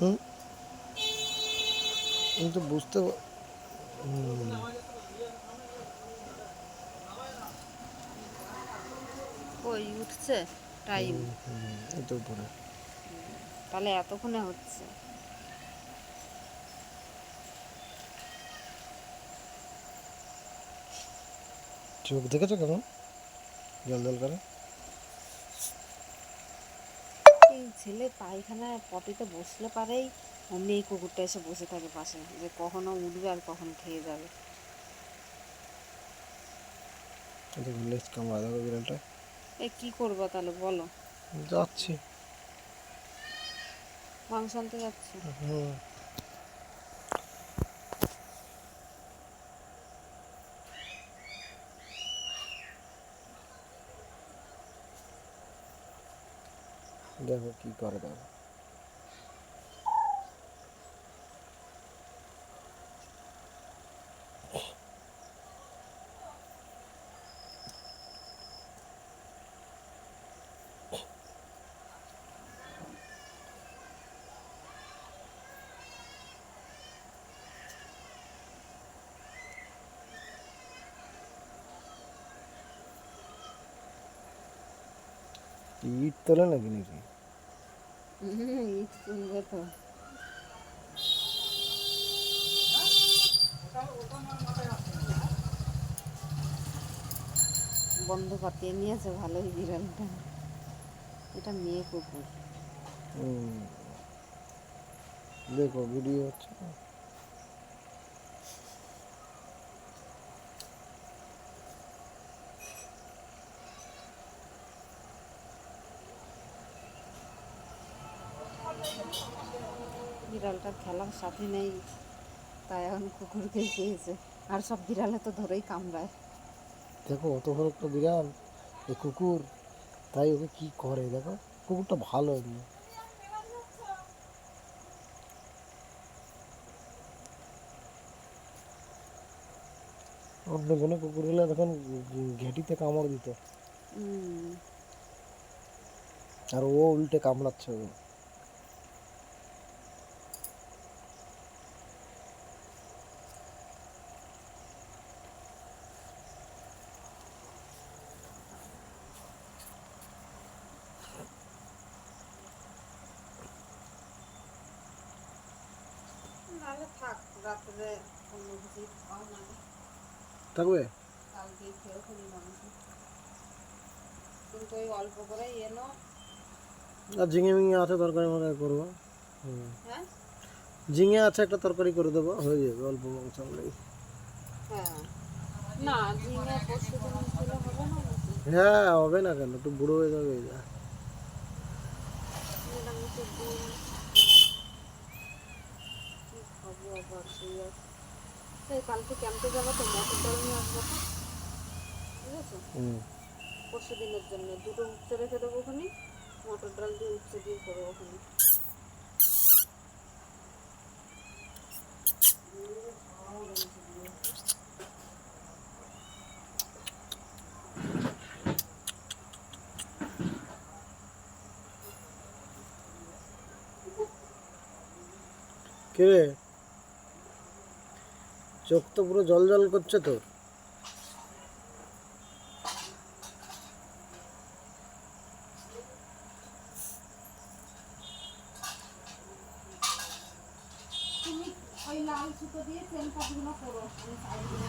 হুম, আমি তো বুঝতে কই উঠছে টাইম? এই তো উপরে। তাহলে এতক্ষণে হচ্ছে। চোখ দেখেছো কেমন জল জল করে? এই ছেলে পায়খানা পটিতে বসলে পারেই অমনি এই কুকুরটা এসে বসে থাকে পাশে, যে কখনো উঠবে আর কখন খেয়ে যাবে। এটা লেজ কামড়া দেখো বিড়ালটা। এ কি করবো তাহলে বলো? যাচ্ছি। মাংস আনতে যাচ্ছ? হুম। দেখো কি করে দেখো। ইট তোলে নাকি নাকি? ইট তুলবে তো। বন্ধ পাতিয়ে নিয়েছে ভালোই বিড়ালটা। এটা মেয়ে কুকুর। হুম, দেখো ভিডিও হচ্ছে না। বিড়ালটার খেলার সাথে নেই, তাই এখন কুকুরকে পেয়েছে। আর সব বিড়ালে তো ধরেই কামড়ায়। দেখো অত বড় একটা বিড়াল, এই কুকুর, তাই ওকে কি করে দেখো। কুকুরটা ভালো এমনি। অন্য কোনো কুকুর হলে তখন ঘেঁটিতে কামড় দিত, হুম। আর ও উল্টে কামড়াচ্ছে ওকে। নাহলে থাক, রাত্রে অন্য কিছু খাও না। থাকবে। কালকেই খেয়ে ফেলি মাংস, কিন্তু ওই অল্প করেই এনো। আর ঝিঙে মিঙে আছে, তরকারি মরকারি করবো। হুম, হ্যাঁ। ঝিঙে আছে, একটা তরকারি করে দেবো, হয়ে যাবে অল্প মাংস আনলেই। হ্যাঁ, না ঝিঙে পোস্ত দিন খেলে হবে না নাকি? হ্যাঁ, হবে না কেন, একটু বুড়ো হয়ে যাবে এটা। নিরামিষের দিন কি খাবো আবার সেই এই কালকে ক্যাম্পে যাবো তো, মটর ডাল নিয়ে আসবো তো, ঠিক আছে? হুম। পরশু দিনের জন্য দুটো উচ্ছে রেখে দেবো ওখানে, মটর ডাল দিয়ে উচ্ছে দিয়ে করবো ওখানে। কে রে, চোখ তো পুরো জল জল করছে তোর। তুমি ওই লাল সুতো দিয়ে চেন কাজগুলো করো, আমি সাইডগুলো